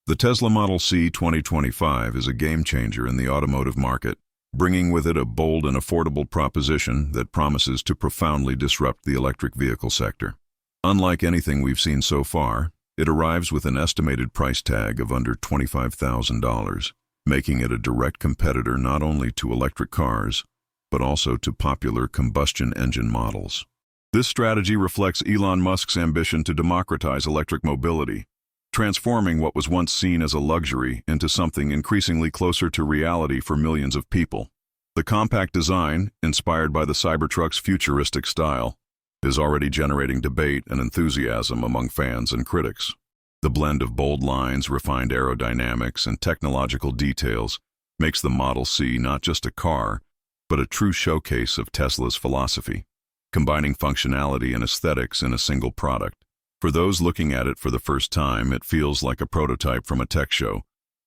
The Tesla Model C 2025 is a game-changer in the automotive market, bringing with it a bold and affordable proposition that promises to profoundly disrupt the electric vehicle sector. Unlike anything we've seen so far, it arrives with an estimated price tag of under $25,000, making it a direct competitor not only to electric cars, but also to popular combustion engine models. This strategy reflects Elon Musk's ambition to democratize electric mobility, transforming what was once seen as a luxury into something increasingly closer to reality for millions of people. The compact design, inspired by the Cybertruck's futuristic style, is already generating debate and enthusiasm among fans and critics. The blend of bold lines, refined aerodynamics, and technological details makes the Model C not just a car, but a true showcase of Tesla's philosophy, combining functionality and aesthetics in a single product. For those looking at it for the first time, it feels like a prototype from a tech show,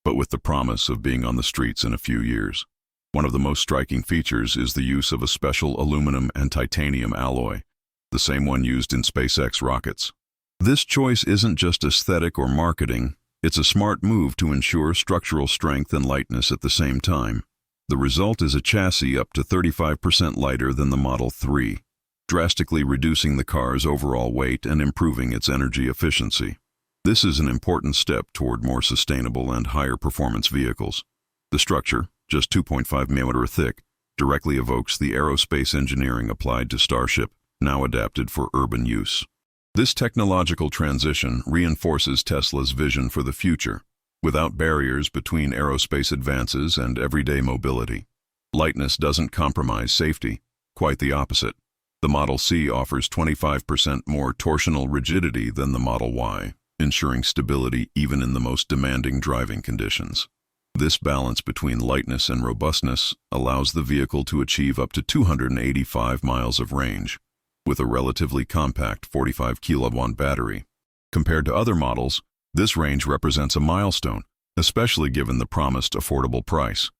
but with the promise of being on the streets in a few years. One of the most striking features is the use of a special aluminum and titanium alloy, the same one used in SpaceX rockets. This choice isn't just aesthetic or marketing, it's a smart move to ensure structural strength and lightness at the same time. The result is a chassis up to 35% lighter than the Model 3, drastically reducing the car's overall weight and improving its energy efficiency. This is an important step toward more sustainable and higher performance vehicles. The structure, just 2.5 mm thick, directly evokes the aerospace engineering applied to Starship, now adapted for urban use. This technological transition reinforces Tesla's vision for the future, without barriers between aerospace advances and everyday mobility. Lightness doesn't compromise safety, quite the opposite. The Model C offers 25% more torsional rigidity than the Model Y, ensuring stability even in the most demanding driving conditions. This balance between lightness and robustness allows the vehicle to achieve up to 285 miles of range, with a relatively compact 45 kilowatt battery. Compared to other models, this range represents a milestone, especially given the promised affordable price.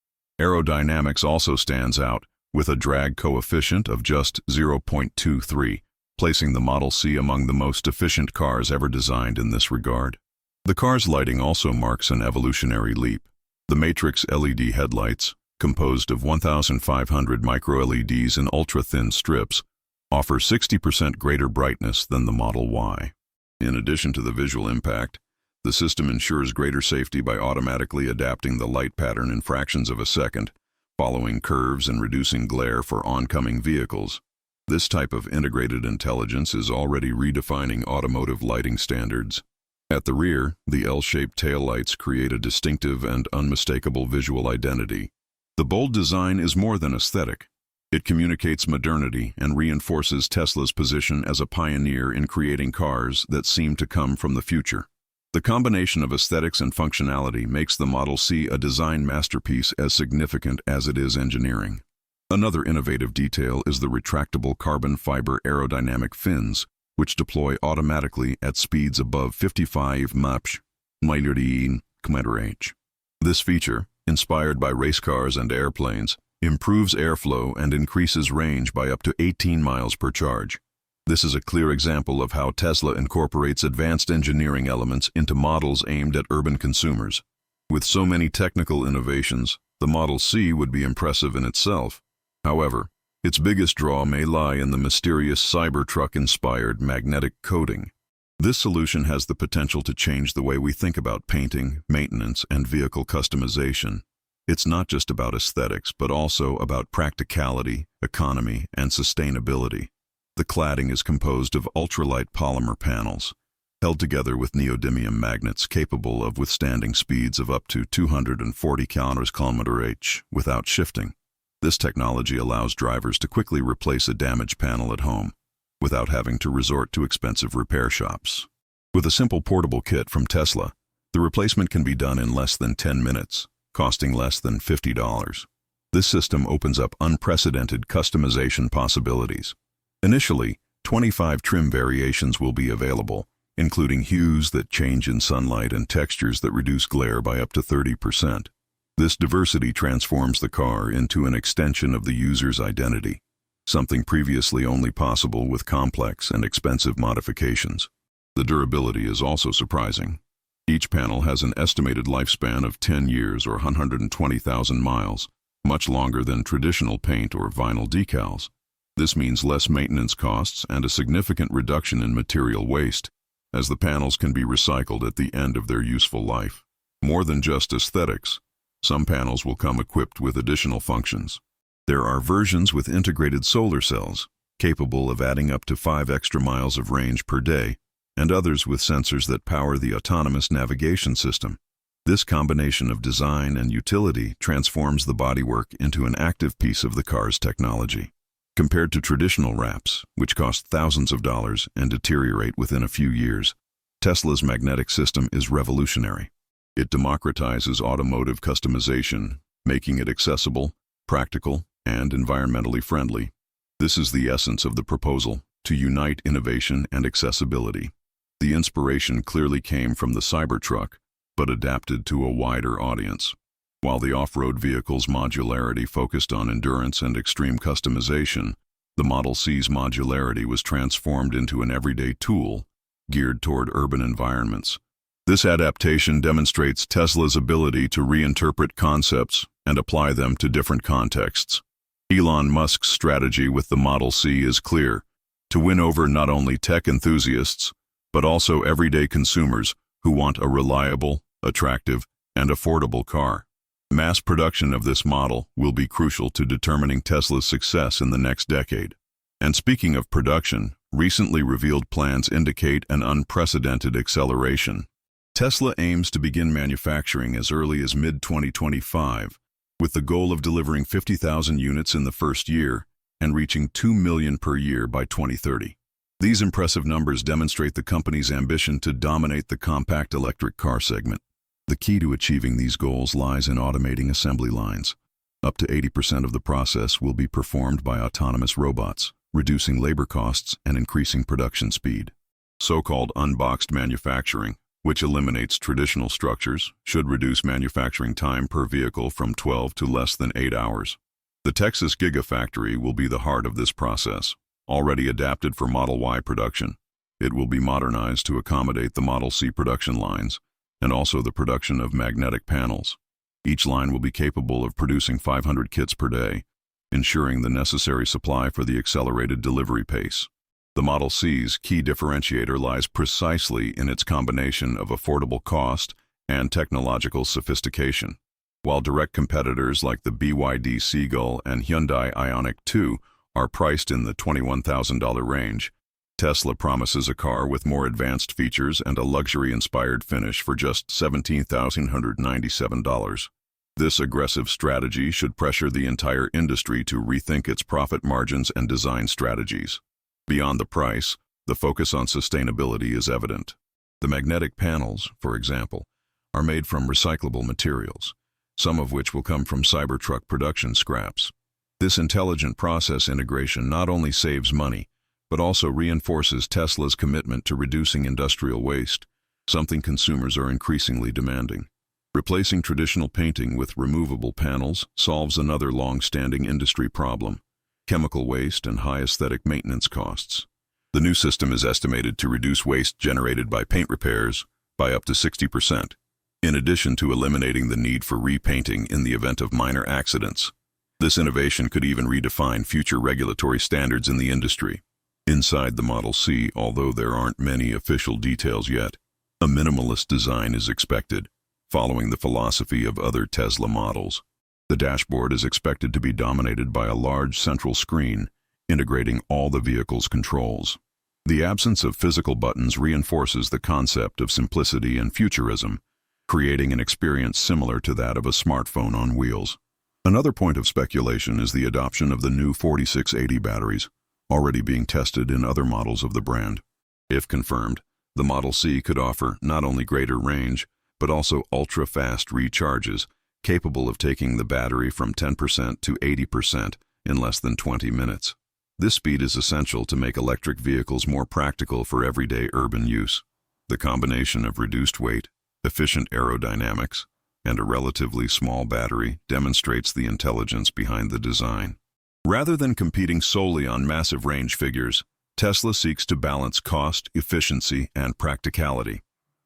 Aerodynamics also stands out, with a drag coefficient of just 0.23, placing the Model C among the most efficient cars ever designed in this regard. The car's lighting also marks an evolutionary leap. The Matrix LED headlights, composed of 1,500 micro-LEDs in ultra-thin strips, offer 60% greater brightness than the Model Y. In addition to the visual impact, the system ensures greater safety by automatically adapting the light pattern in fractions of a second, following curves and reducing glare for oncoming vehicles. This type of integrated intelligence is already redefining automotive lighting standards. At the rear, the L-shaped taillights create a distinctive and unmistakable visual identity. The bold design is more than aesthetic. It communicates modernity and reinforces Tesla's position as a pioneer in creating cars that seem to come from the future. The combination of aesthetics and functionality makes the Model C a design masterpiece as significant as it is engineering. Another innovative detail is the retractable carbon fiber aerodynamic fins, which deploy automatically at speeds above 55 mph. This feature, inspired by race cars and airplanes, improves airflow and increases range by up to 18 miles per charge. This is a clear example of how Tesla incorporates advanced engineering elements into models aimed at urban consumers. With so many technical innovations, the Model C would be impressive in itself. However, its biggest draw may lie in the mysterious Cybertruck-inspired magnetic coating. This solution has the potential to change the way we think about painting, maintenance, and vehicle customization. It's not just about aesthetics, but also about practicality, economy, and sustainability. The cladding is composed of ultralight polymer panels, held together with neodymium magnets capable of withstanding speeds of up to 240 km/h without shifting. This technology allows drivers to quickly replace a damaged panel at home, without having to resort to expensive repair shops. With a simple portable kit from Tesla, the replacement can be done in less than 10 minutes, costing less than $50. This system opens up unprecedented customization possibilities. Initially, 25 trim variations will be available, including hues that change in sunlight and textures that reduce glare by up to 30%. This diversity transforms the car into an extension of the user's identity, something previously only possible with complex and expensive modifications. The durability is also surprising. Each panel has an estimated lifespan of 10 years or 120,000 miles, much longer than traditional paint or vinyl decals. This means less maintenance costs and a significant reduction in material waste, as the panels can be recycled at the end of their useful life. More than just aesthetics, some panels will come equipped with additional functions. There are versions with integrated solar cells, capable of adding up to 5 extra miles of range per day, and others with sensors that power the autonomous navigation system. This combination of design and utility transforms the bodywork into an active piece of the car's technology. Compared to traditional wraps, which cost thousands of dollars and deteriorate within a few years, Tesla's magnetic system is revolutionary. It democratizes automotive customization, making it accessible, practical, and environmentally friendly. This is the essence of the proposal, to unite innovation and accessibility. The inspiration clearly came from the Cybertruck, but adapted to a wider audience. While the off-road vehicle's modularity focused on endurance and extreme customization, the Model C's modularity was transformed into an everyday tool, geared toward urban environments. This adaptation demonstrates Tesla's ability to reinterpret concepts and apply them to different contexts. Elon Musk's strategy with the Model C is clear: to win over not only tech enthusiasts, but also everyday consumers who want a reliable, attractive, and affordable car. Mass production of this model will be crucial to determining Tesla's success in the next decade. And speaking of production, recently revealed plans indicate an unprecedented acceleration. Tesla aims to begin manufacturing as early as mid-2025, with the goal of delivering 50,000 units in the first year and reaching 2 million per year by 2030. These impressive numbers demonstrate the company's ambition to dominate the compact electric car segment. The key to achieving these goals lies in automating assembly lines. Up to 80% of the process will be performed by autonomous robots, reducing labor costs and increasing production speed. So-called unboxed manufacturing, which eliminates traditional structures, should reduce manufacturing time per vehicle from 12 to less than 8 hours. The Texas Gigafactory will be the heart of this process, already adapted for Model Y production. It will be modernized to accommodate the Model C production lines, and also the production of magnetic panels. Each line will be capable of producing 500 kits per day, ensuring the necessary supply for the accelerated delivery pace. The Model C's key differentiator lies precisely in its combination of affordable cost and technological sophistication. While direct competitors like the BYD Seagull and Hyundai Ioniq 2 are priced in the $21,000 range, Tesla promises a car with more advanced features and a luxury-inspired finish for just $17,197. This aggressive strategy should pressure the entire industry to rethink its profit margins and design strategies. Beyond the price, the focus on sustainability is evident. The magnetic panels, for example, are made from recyclable materials, some of which will come from Cybertruck production scraps. This intelligent process integration not only saves money, but also reinforces Tesla's commitment to reducing industrial waste, something consumers are increasingly demanding. Replacing traditional painting with removable panels solves another long-standing industry problem: chemical waste and high aesthetic maintenance costs. The new system is estimated to reduce waste generated by paint repairs by up to 60%, in addition to eliminating the need for repainting in the event of minor accidents. This innovation could even redefine future regulatory standards in the industry. Inside the Model C, although there aren't many official details yet, a minimalist design is expected, following the philosophy of other Tesla models. The dashboard is expected to be dominated by a large central screen, integrating all the vehicle's controls. The absence of physical buttons reinforces the concept of simplicity and futurism, creating an experience similar to that of a smartphone on wheels. Another point of speculation is the adoption of the new 4680 batteries, already being tested in other models of the brand. If confirmed, the Model C could offer not only greater range, but also ultra-fast recharges, capable of taking the battery from 10% to 80% in less than 20 minutes. This speed is essential to make electric vehicles more practical for everyday urban use. The combination of reduced weight, efficient aerodynamics, and a relatively small battery demonstrates the intelligence behind the design. Rather than competing solely on massive range figures, Tesla seeks to balance cost, efficiency, and practicality.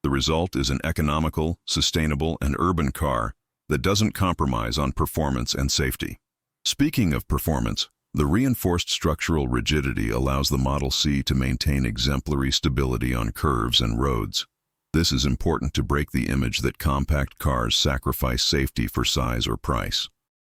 The result is an economical, sustainable, and urban car that doesn't compromise on performance and safety. Speaking of performance, the reinforced structural rigidity allows the Model C to maintain exemplary stability on curves and roads. This is important to break the image that compact cars sacrifice safety for size or price.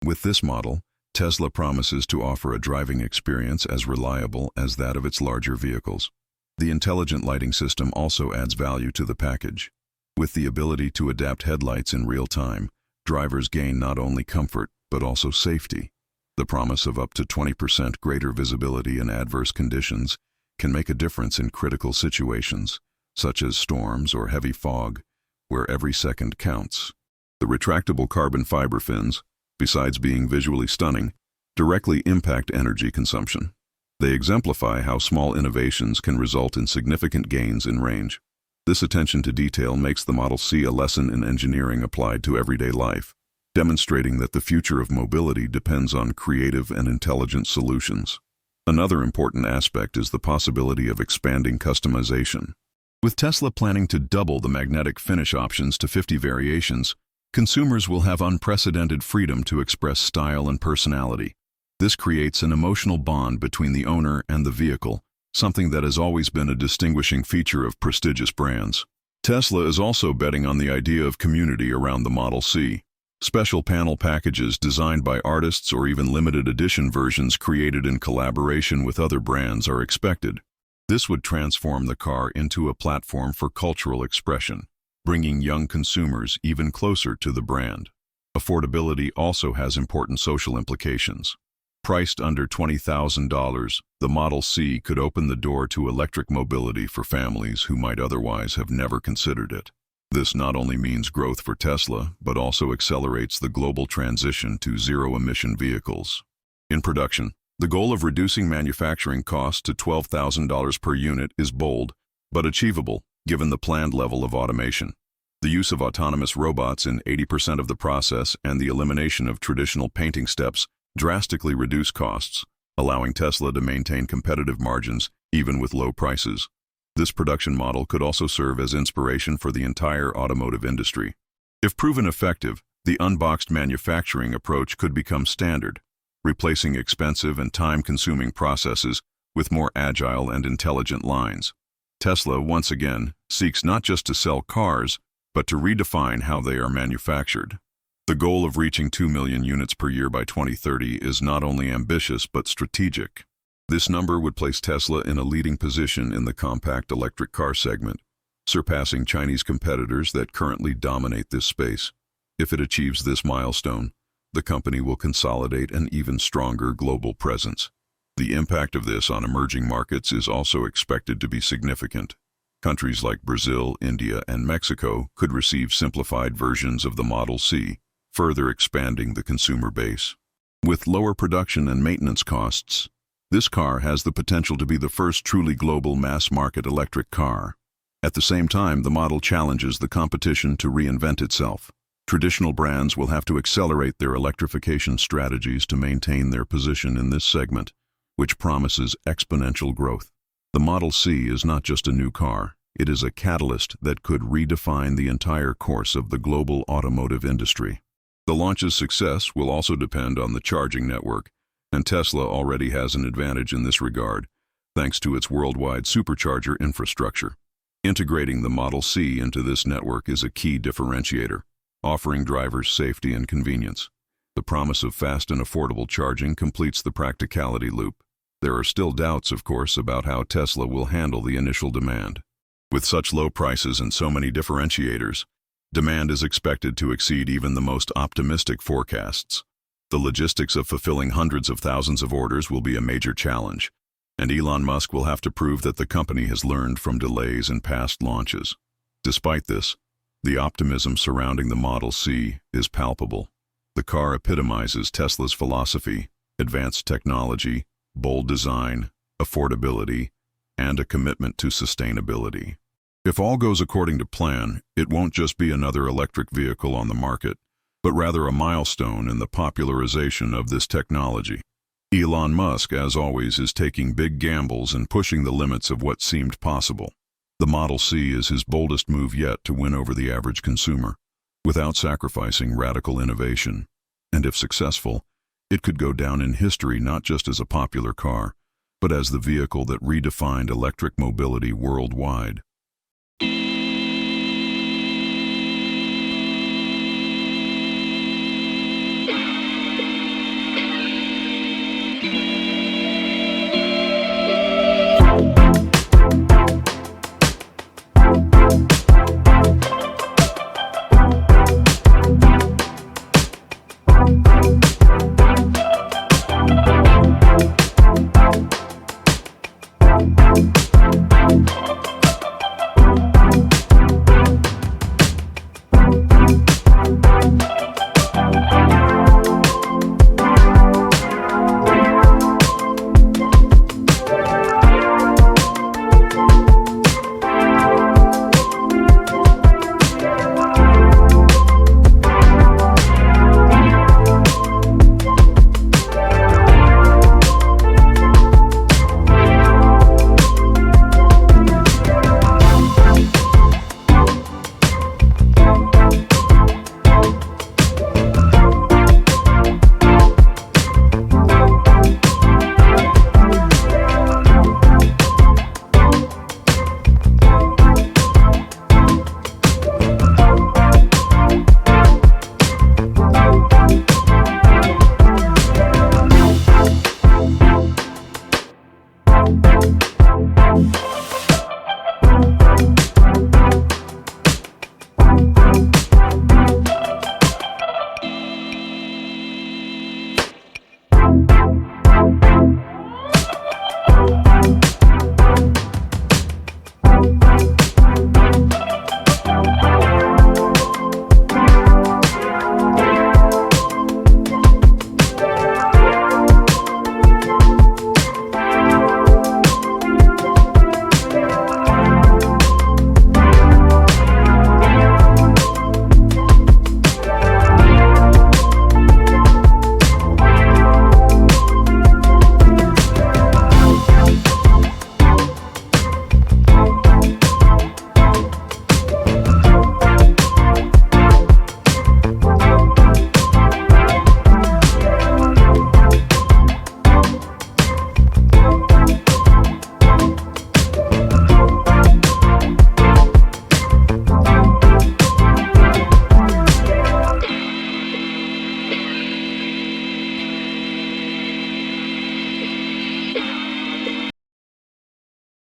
With this model, Tesla promises to offer a driving experience as reliable as that of its larger vehicles. The intelligent lighting system also adds value to the package. With the ability to adapt headlights in real time, drivers gain not only comfort but also safety. The promise of up to 20% greater visibility in adverse conditions can make a difference in critical situations, such as storms or heavy fog, where every second counts. The retractable carbon fiber fins, besides being visually stunning, directly impact energy consumption. They exemplify how small innovations can result in significant gains in range. This attention to detail makes the Model C a lesson in engineering applied to everyday life, demonstrating that the future of mobility depends on creative and intelligent solutions. Another important aspect is the possibility of expanding customization. With Tesla planning to double the magnetic finish options to 50 variations, consumers will have unprecedented freedom to express style and personality. This creates an emotional bond between the owner and the vehicle, something that has always been a distinguishing feature of prestigious brands. Tesla is also betting on the idea of community around the Model C. Special panel packages designed by artists or even limited edition versions created in collaboration with other brands are expected. This would transform the car into a platform for cultural expression, bringing young consumers even closer to the brand. Affordability also has important social implications. Priced under $20,000, the Model C could open the door to electric mobility for families who might otherwise have never considered it. This not only means growth for Tesla, but also accelerates the global transition to zero-emission vehicles. In production, the goal of reducing manufacturing costs to $12,000 per unit is bold, but achievable, given the planned level of automation. The use of autonomous robots in 80% of the process and the elimination of traditional painting steps drastically reduce costs, allowing Tesla to maintain competitive margins even with low prices. This production model could also serve as inspiration for the entire automotive industry. If proven effective, the unboxed manufacturing approach could become standard, replacing expensive and time-consuming processes with more agile and intelligent lines. Tesla, once again, seeks not just to sell cars, but to redefine how they are manufactured. The goal of reaching 2 million units per year by 2030 is not only ambitious but strategic. This number would place Tesla in a leading position in the compact electric car segment, surpassing Chinese competitors that currently dominate this space. If it achieves this milestone, the company will consolidate an even stronger global presence. The impact of this on emerging markets is also expected to be significant. Countries like Brazil, India, and Mexico could receive simplified versions of the Model C, further expanding the consumer base. With lower production and maintenance costs, this car has the potential to be the first truly global mass-market electric car. At the same time, the model challenges the competition to reinvent itself. Traditional brands will have to accelerate their electrification strategies to maintain their position in this segment, which promises exponential growth. The Model C is not just a new car, it is a catalyst that could redefine the entire course of the global automotive industry. The launch's success will also depend on the charging network, and Tesla already has an advantage in this regard, thanks to its worldwide supercharger infrastructure. Integrating the Model C into this network is a key differentiator, offering drivers safety and convenience. The promise of fast and affordable charging completes the practicality loop. There are still doubts, of course, about how Tesla will handle the initial demand. With such low prices and so many differentiators, demand is expected to exceed even the most optimistic forecasts. The logistics of fulfilling hundreds of thousands of orders will be a major challenge, and Elon Musk will have to prove that the company has learned from delays in past launches. Despite this, the optimism surrounding the Model C is palpable. The car epitomizes Tesla's philosophy, advanced technology, bold design, affordability, and a commitment to sustainability. If all goes according to plan, it won't just be another electric vehicle on the market, but rather a milestone in the popularization of this technology. Elon Musk, as always, is taking big gambles and pushing the limits of what seemed possible. The Model C is his boldest move yet to win over the average consumer, without sacrificing radical innovation. And if successful, it could go down in history not just as a popular car, but as the vehicle that redefined electric mobility worldwide.